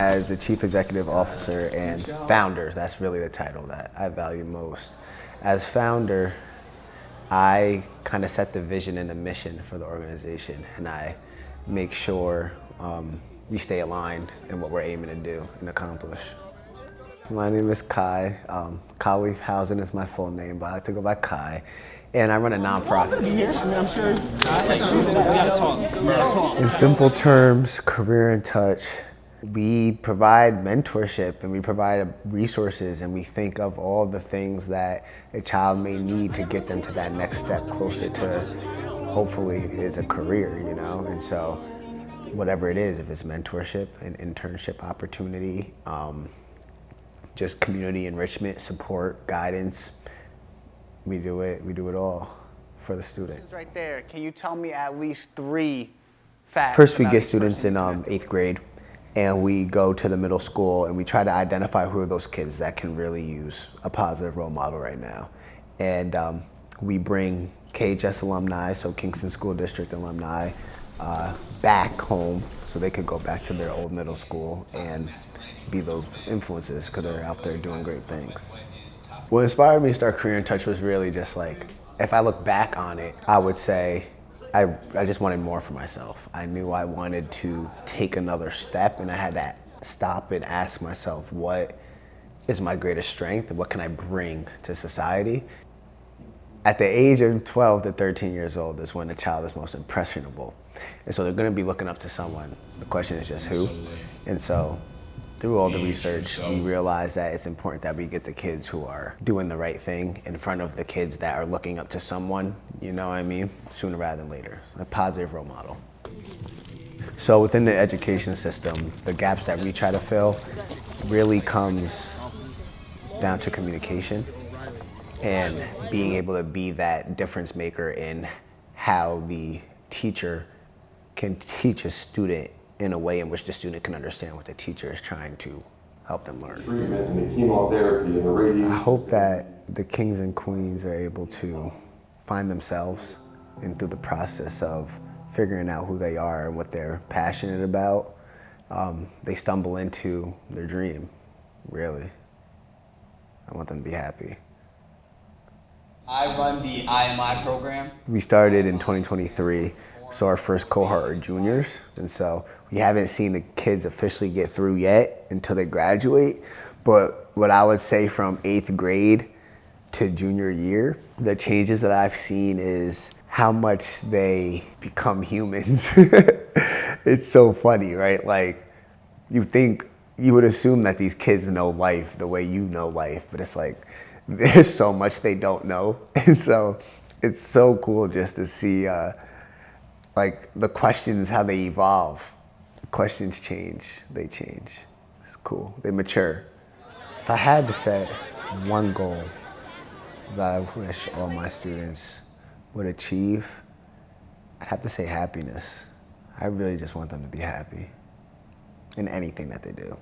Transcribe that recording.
As the Chief Executive Officer and founder, that's really the title that I value most. As founder, I kind of set the vision and the mission for the organization, and I make sure we stay aligned in what we're aiming to do and accomplish. My name is Kai. Calief Housen is my full name, but I like to go by Kai. And I run a nonprofit. In simple terms, Career InTouch, we provide mentorship and we provide resources, and we think of all the things that a child may need to get them to that next step closer to, hopefully, is a career, you know? And so whatever it is, if it's mentorship, an internship opportunity, just community enrichment, support, guidance, we do it all for the student. Right there, can you tell me at least 3 facts? First, we get students in 8th grade, and we go to the middle school and we try to identify who are those kids that can really use a positive role model right now. And we bring KHS alumni, so Kingston School District alumni, back home so they could go back to their old middle school and be those influences because they're out there doing great things. What inspired me to start Career InTouch was really just like, if I look back on it, I would say I just wanted more for myself. I knew I wanted to take another step, and I had to stop and ask myself, what is my greatest strength and what can I bring to society? At the age of 12 to 13 years old is when a child is most impressionable. And so they're gonna be looking up to someone. The question is just who. And so through all the research, we realized that it's important that we get the kids who are doing the right thing in front of the kids that are looking up to someone, you know what I mean, sooner rather than later. A positive role model. So within the education system, the gaps that we try to fill really comes down to communication and being able to be that difference maker in how the teacher can teach a student in a way in which the student can understand what the teacher is trying to help them learn. Treatment and the chemotherapy and the radiation. I hope that the kings and queens are able to find themselves, and through the process of figuring out who they are and what they're passionate about, they stumble into their dream, really. I want them to be happy. I run the IMI program. We started in 2023. So our first cohort are juniors, and so we haven't seen the kids officially get through yet until they graduate. But what I would say from 8th grade to junior year, the changes that I've seen is how much they become humans. It's so funny, right? Like, you would assume that these kids know life the way you know life, but it's like, there's so much they don't know. And so it's so cool just to see like the questions, how they evolve. The questions change, they change. It's cool, they mature. If I had to set one goal that I wish all my students would achieve, I'd have to say happiness. I really just want them to be happy in anything that they do.